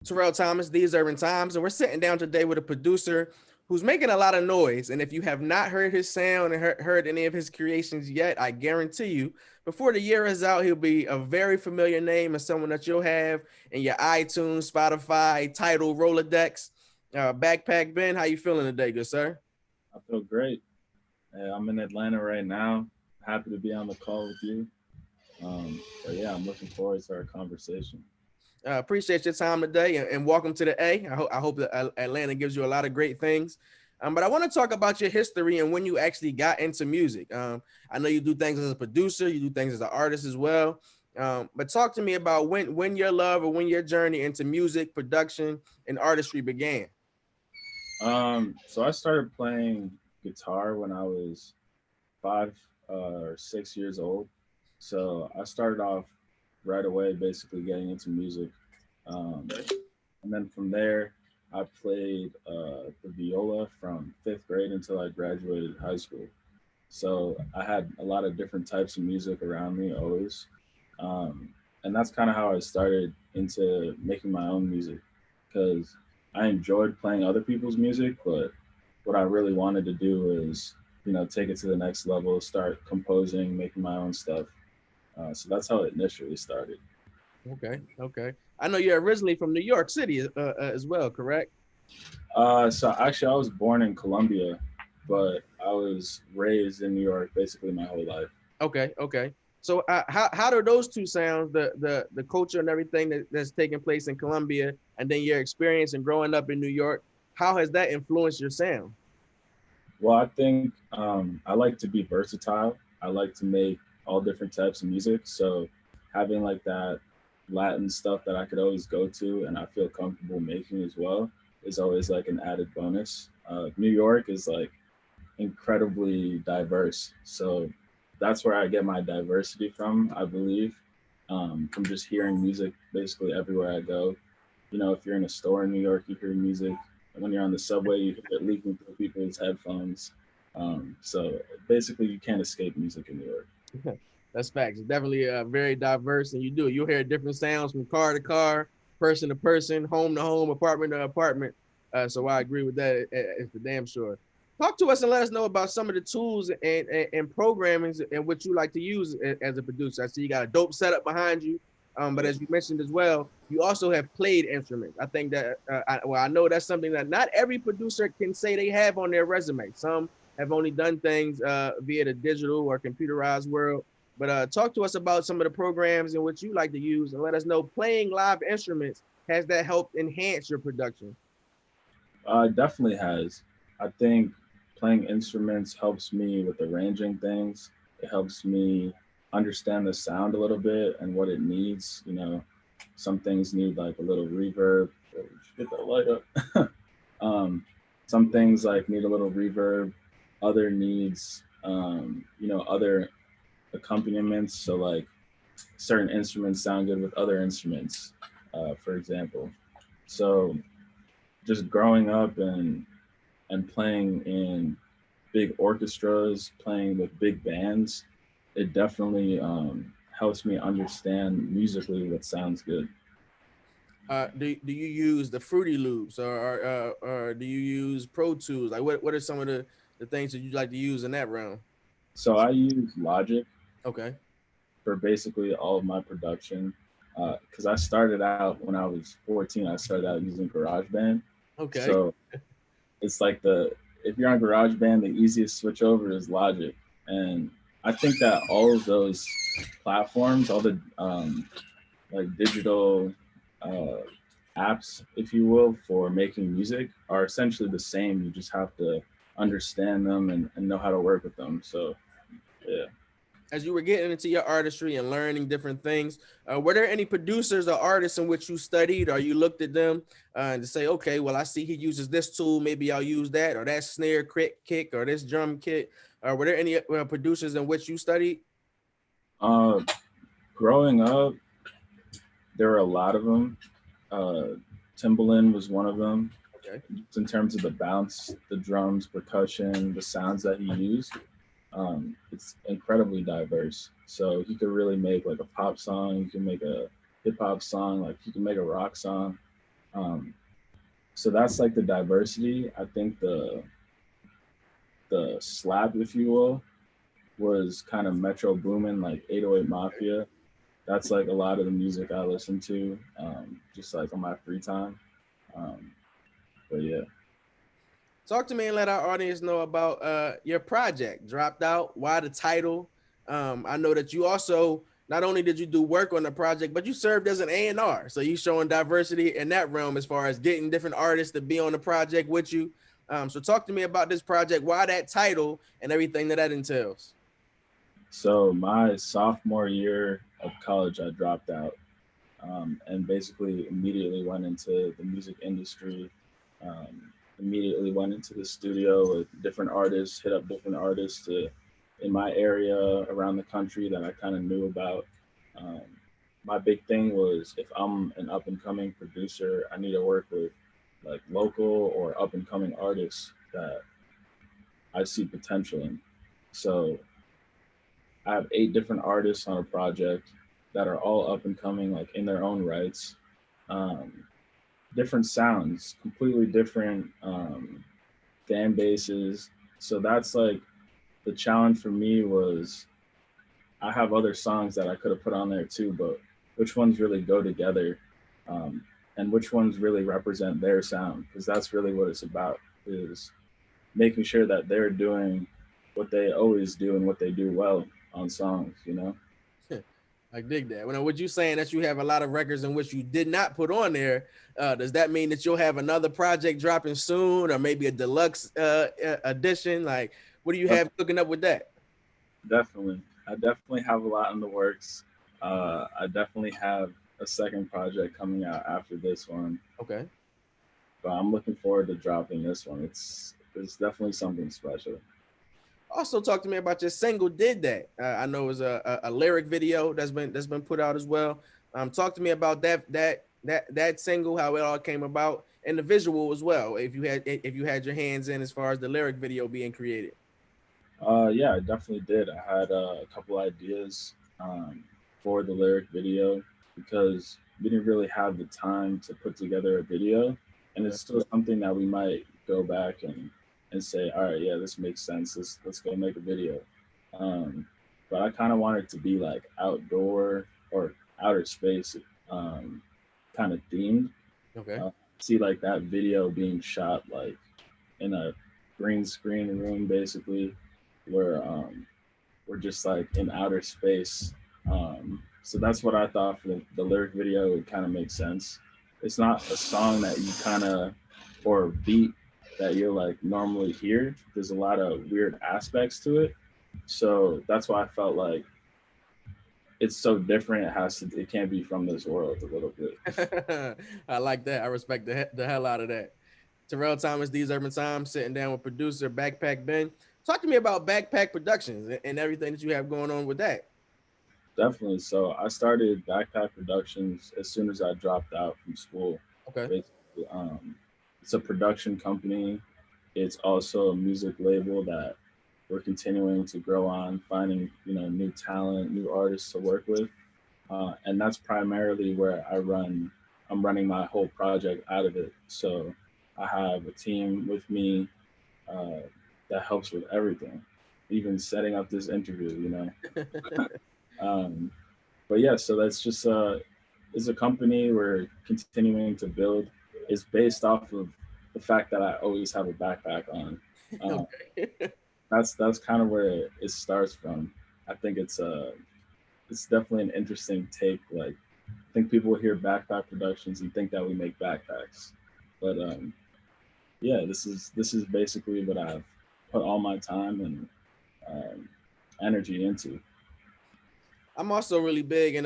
Terrell Thomas, These Urban Times, and we're sitting down today with a producer who's making a lot of noise. And if you have not heard his sound and heard any of his creations yet, I guarantee you, before the year is out, he'll be a very familiar name and someone that you'll have in your iTunes, Spotify, Tidal, Rolodex. Backpack Ben, how you feeling today, good sir? I feel great. I'm in Atlanta right now. Happy to be on the call with you. But yeah, I'm looking forward to our conversation. Appreciate your time today and welcome to the A. I hope that Atlanta gives you a lot of great things. But I want to talk about your history and when you actually got into music. I know you do things as a producer, you do things as an artist as well. But talk to me about when your love or when your journey into music production and artistry began. So I started playing guitar when I was 5 or 6 years old. So I started off right away, basically getting into music. Um, and then from there, I played the viola from fifth grade until I graduated high school. So I had a lot of different types of music around me always. Um, and that's kind of how I started into making my own music because I enjoyed playing other people's music, but what I really wanted to do is, take it to the next level, start composing, making my own stuff. So that's how it initially started. Okay, okay. I know you're originally from New York City as well, correct? So actually, I was born in Colombia, but I was raised in New York basically my whole life. Okay, okay. So how do those two sounds, the culture and everything that's taking place in Colombia, and then your experience and growing up in New York, how has that influenced your sound? Well, I think I like to be versatile. I like to make all different types of music. So having like that Latin stuff that I could always go to and I feel comfortable making as well is always like an added bonus. New York is like incredibly diverse. So that's where I get my diversity from, I believe, from just hearing music basically everywhere I go. If you're in a store in New York, you hear music. When you're on the subway, you hear it leaking through people's headphones. So basically, you can't escape music in New York. That's facts. It's definitely very diverse, and you'll hear different sounds from car to car, person to person, home to home, apartment to apartment. So I agree with that. It's for damn sure. Talk to us and let us know about some of the tools and programming and what you like to use as a producer. I see you got a dope setup behind you, but as you mentioned as well, you also have played instruments. I think that I know that's something that not every producer can say they have on their resume. Some have only done things via the digital or computerized world, but talk to us about some of the programs in which you like to use and let us know playing live instruments, has that helped enhance your production? It definitely has. I think playing instruments helps me with arranging things. It helps me understand the sound a little bit and what it needs. Some things need like a little reverb. Oh, we should get that light up. Some things like need a little reverb. Other needs, other accompaniments. So like certain instruments sound good with other instruments, for example. So just growing up and playing in big orchestras, playing with big bands, it definitely helps me understand musically what sounds good. Do you use the Fruity Loops or do you use Pro Tools? Like what are some of the things that you like to use in that realm? So I use Logic Okay. for basically all of my production because I started out when I was 14. I started out using GarageBand, Okay. so it's like the if you're on GarageBand, the easiest switch over is Logic, and I think that all of those platforms, all the like digital uh, apps, if you will, for making music, are essentially the same. You just have to understand them and know how to work with them. So yeah. As you were getting into your artistry and learning different things, were there any producers or artists in which you studied or you looked at them and to say, okay, well, I see he uses this tool, maybe I'll use that, or that snare kick or this drum kit? Were there any producers in which you studied? Uh, Growing up, there were a lot of them. Uh, Timbaland was one of them. Okay. In terms of the bounce, the drums, percussion, the sounds that he used, it's incredibly diverse. So he could really make like a pop song. He can make a hip hop song. Like he can make a rock song. Um, so that's like the diversity. I think the slap, if you will, was kind of Metro Boomin, like 808 Mafia. That's like a lot of the music I listen to, just like on my free time. Um, but yeah. Talk to me and let our audience know about your project, Dropped Out, why the title. I know that you also, not only did you do work on the project, but you served as an A&R. So you showing diversity in that realm as far as getting different artists to be on the project with you. So talk to me about this project, why that title and everything that entails. So my sophomore year of college, I dropped out, and basically immediately went into the music industry. Immediately went into the studio with different artists, hit up different artists in my area around the country that I kind of knew about. Um, my big thing was if I'm an up and coming producer, I need to work with like local or up and coming artists that I see potential in. So I have 8 different artists on a project that are all up and coming, like in their own rights. Um, Different sounds, completely different fan bases. So that's like the challenge for me was I have other songs that I could have put on there too, but which ones really go together, um, and which ones really represent their sound? Because that's really what it's about, is making sure that they're doing what they always do and what they do well on songs, you know? I dig that. When what you saying that you have a lot of records in which you did not put on there, does that mean that you'll have another project dropping soon, or maybe a deluxe edition? Like, what do you have cooking up with that? Definitely. I definitely have a lot in the works. I definitely have a second project coming out after this one, Okay. but I'm looking forward to dropping this one. It's definitely something special. Also, talk to me about your single "Did That." I know it was a lyric video that's been put out as well. Talk to me about that single, how it all came about, and the visual as well. If you had your hands in as far as the lyric video being created. Yeah, I definitely did. I had a couple ideas for the lyric video because we didn't really have the time to put together a video, and Okay. it's still something that we might go back and say, all right, yeah, this makes sense. Let's go make a video. Um, but I kind of wanted to be like outdoor or outer space um, kind of themed. Okay. Uh, See like that video being shot like in a green screen room basically where we're just like in outer space. So that's what I thought for the lyric video. It kind of makes sense. It's not a song that you kind of or a beat that you're like normally hear. There's a lot of weird aspects to it. So that's why I felt like it's so different. It can't be from this world a little bit. I like that. I respect the hell out of that. Terrell Thomas, These Urban Times, sitting down with producer Backpack Ben. Talk to me about Backpack Productions and everything that you have going on with that. Definitely. So I started Backpack Productions as soon as I dropped out from school. Okay. Basically, it's a production company. It's also a music label that we're continuing to grow on, finding new talent, new artists to work with, and that's primarily where I'm running my whole project out of it. So I have a team with me uh, that helps with everything, even setting up this interview. Um, but yeah, so that's just it's a company we're continuing to build. It's based off of the fact that I always have a backpack on. Um, Okay. that's kind of where it starts from. I think it's definitely an interesting take. Like I think people hear backpack productions and think that we make backpacks, but yeah, this is basically what I've put all my time and um, energy into. I'm also really big in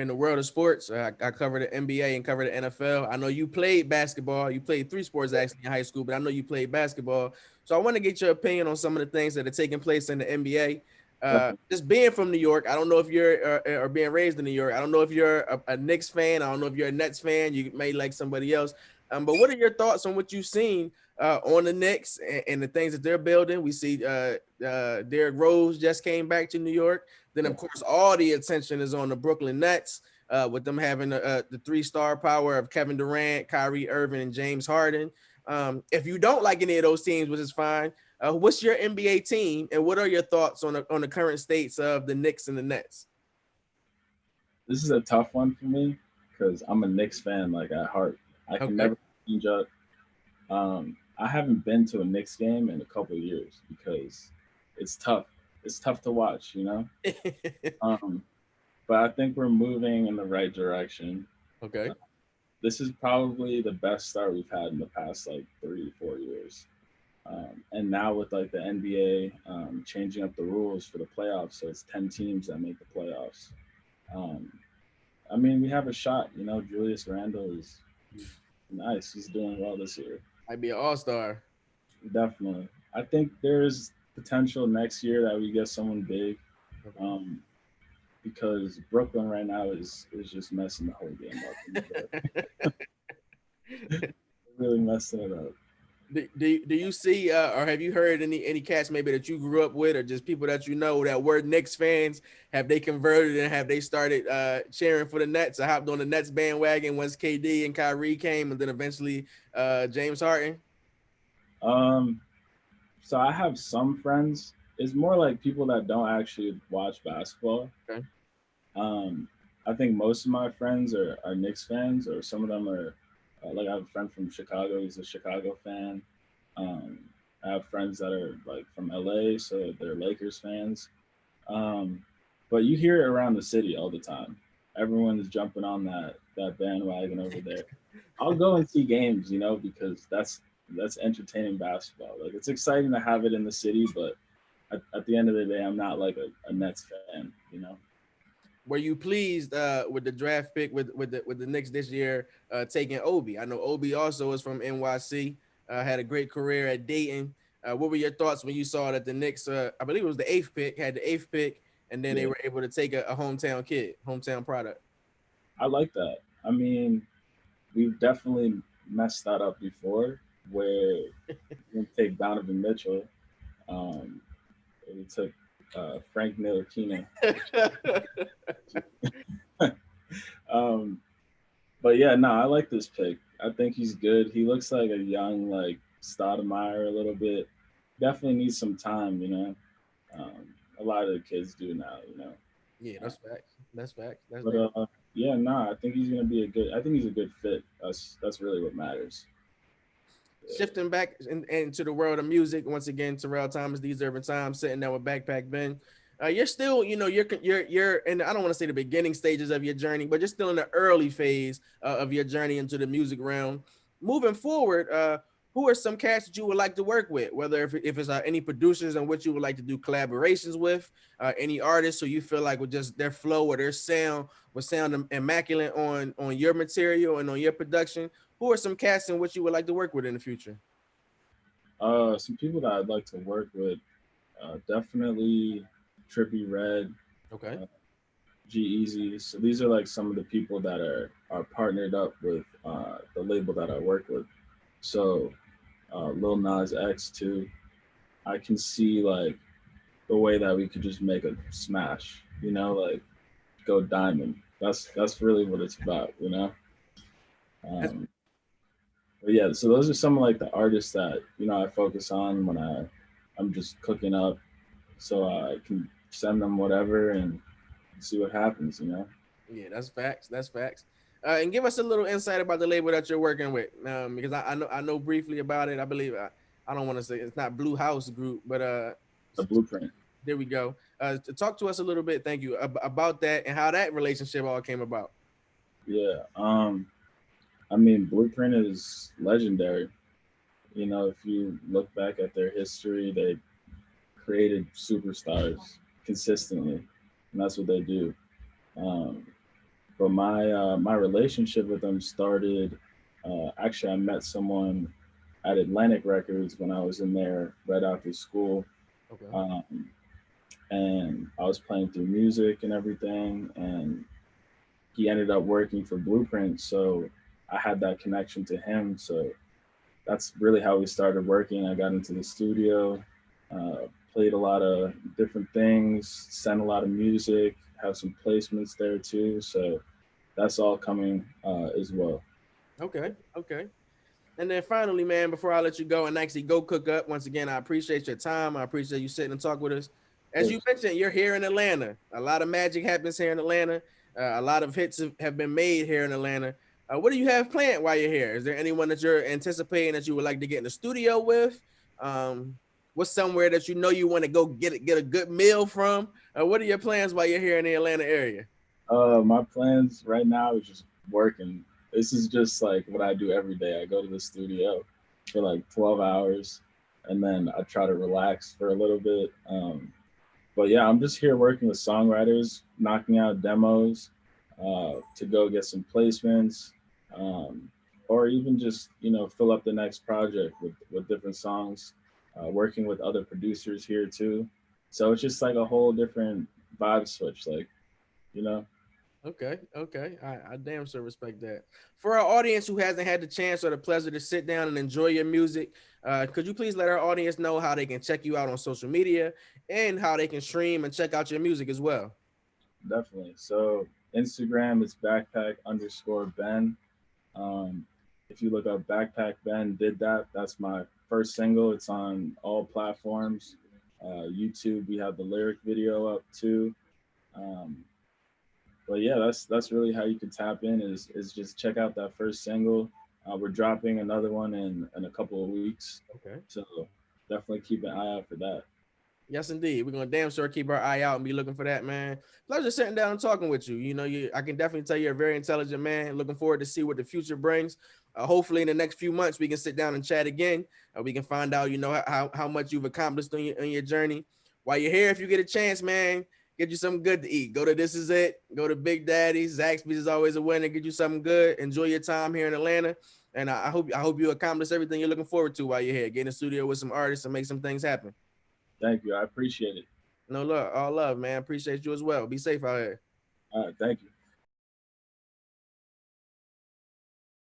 the world of sports. I cover the NBA and cover the NFL. I know you played basketball. You played 3 sports actually in high school, but I know you played basketball. So I want to get your opinion on some of the things that are taking place in the NBA. Definitely. Just being from New York, I don't know if you're or being raised in New York. I don't know if you're a Knicks fan. I don't know if you're a Nets fan. You may like somebody else. But what are your thoughts on what you've seen on the Knicks and the things that they're building? We see Derrick Rose just came back to New York. Then, of Yeah. course, all the attention is on the Brooklyn Nets. with them having the three-star power of Kevin Durant, Kyrie Irving, and James Harden. If you don't like any of those teams, which is fine, what's your NBA team, and what are your thoughts on the current states of the Knicks and the Nets? This is a tough one for me because I'm a Knicks fan, like at heart. I can Okay. never change up. I haven't been to a Knicks game in a couple of years because it's tough. It's tough to watch, you know. Um, but I think we're moving in the right direction. Okay. This is probably the best start we've had in the past like 3 4 years. And now with like the NBA changing up the rules for the playoffs, so it's 10 teams that make the playoffs. Um, I mean, we have a shot. You know, Julius Randle is nice. He's doing well this year. I'd be an all-star. Definitely. I think there's potential next year that we get someone big. Okay. Because Brooklyn right now is just messing the whole game up. Really messing it up. Do you see or have you heard any cats maybe that you grew up with or just people that you know that were Knicks fans? Have they converted and have they started cheering for the Nets? I hopped on the Nets bandwagon once KD and Kyrie came, and then eventually James Harden. Um, so I have some friends. It's more like people that don't actually watch basketball. Okay. I think most of my friends are Knicks fans, or some of them are like I have a friend from Chicago. He's a Chicago fan. Um, I have friends that are like from LA, so they're Lakers fans. Um, but you hear it around the city all the time. Everyone is jumping on that bandwagon over there. I'll go and see games, you know, because that's entertaining basketball. Like it's exciting to have it in the city, but at the end of the day, I'm not like a Nets fan, you know. Were you pleased with the draft pick with the Knicks this year taking Obi? I know Obi also is from NYC, had a great career at Dayton. What were your thoughts when you saw that the Knicks, I believe it was the eighth pick, had the eighth pick, and then they Yeah, were able to take a hometown kid, hometown product? I like that. I mean, we've definitely messed that up before, where we take Donovan Mitchell. Um, we took Frank Ntilikina. um, but yeah, no, I like this pick. I think he's good. He looks like a young like Stoudemire a little bit. Definitely needs some time, you know. A lot of the kids do now, you know. Yeah, that's facts. That's facts. That's But damn. yeah, nah, I think he's gonna be a good. I think he's a good fit. That's really what matters. Yeah. Shifting back into the world of music once again, Terrell Thomas, These Urban Times, sitting down with Backpack Ben. You're still, you're in. I don't want to say the beginning stages of your journey, but you're still in the early phase of your journey into the music realm. Moving forward, who are some cats that you would like to work with? Whether if it's any producers in which you would like to do collaborations with, any artists who you feel like with just their flow or their sound would sound immaculate on your material and on your production. Who are some cats in which you would like to work with in the future? Some people that I'd like to work with, definitely Trippy Red, Okay. uh, G Easy. So these are like some of the people that are partnered up with the label that I work with. So Lil Nas X too. I can see like the way that we could just make a smash, you know, like go diamond. That's really what it's about, you know. That's, Um, but yeah, so those are some of like the artists that I focus on when I'm just cooking up, so I can send them whatever and see what happens, you know. yeah, that's facts. That's facts. And give us a little insight about the label that you're working with, because I know briefly about it. I believe I don't want to say it's not Blue House Group, but The blueprint. there we go. To talk to us a little bit, thank you, about that and how that relationship all came about. Yeah. I mean, Blueprint is legendary. You know, if you look back at their history, they created superstars consistently, and that's what they do. Um, but my relationship with them started. Actually, I met someone at Atlantic Records when I was in there right after school, Okay. um, and I was playing through music and everything, and he ended up working for Blueprint, so I had that connection to him. So that's really how we started working. I got into the studio, played a lot of different things, sent a lot of music, have some placements there too. So that's all coming as well. Okay, okay. And then finally, man, before I let you go and actually go cook up, once again, I appreciate your time. I appreciate you sitting and talk with us. Of As you course. mentioned, you're here in Atlanta. A lot of magic happens here in Atlanta. A lot of hits have been made here in Atlanta. What do you have planned while you're here? Is there anyone that you're anticipating that you would like to get in the studio with? Um, what's somewhere that you know you want to go get a good meal from? What are your plans while you're here in the Atlanta area? My plans right now is just working. This is just like what I do every day. I go to the studio for like 12 hours and then I try to relax for a little bit. But yeah, I'm just here working with songwriters, knocking out demos to go get some placements, um, or even just fill up the next project with different songs. Working with other producers here too, so it's just like a whole different vibe switch. Like you know, Okay, okay. I damn sure respect that. For our audience who hasn't had the chance or the pleasure to sit down and enjoy your music, could you please let our audience know how they can check you out on social media and how they can stream and check out your music as well? definitely. So Instagram is backpack_Ben. Um, if you look up Backpack Ben did that, that's my first single. It's on all platforms. YouTube, we have the lyric video up too. Um, but yeah, that's really how you can tap in is just check out that first single. We're dropping another one in a couple of weeks, Okay. so definitely keep an eye out for that. Yes, indeed. We're gonna damn sure keep our eye out and be looking for that, man. Pleasure sitting down and talking with you. I can definitely tell you're a very intelligent man. Looking forward to see what the future brings. Hopefully, in the next few months, we can sit down and chat again. We can find out, how much you've accomplished on your journey. While you're here, if you get a chance, man, get you something good to eat. Go to This Is It. Go to Big Daddy's. Zaxby's is always a winner. Get you something good. Enjoy your time here in Atlanta. And I hope you accomplish everything you're looking forward to while you're here. Get in the studio with some artists and make some things happen. Thank you. I appreciate it. No love, all love, man. Appreciate you as well. Be safe out here. Thank you.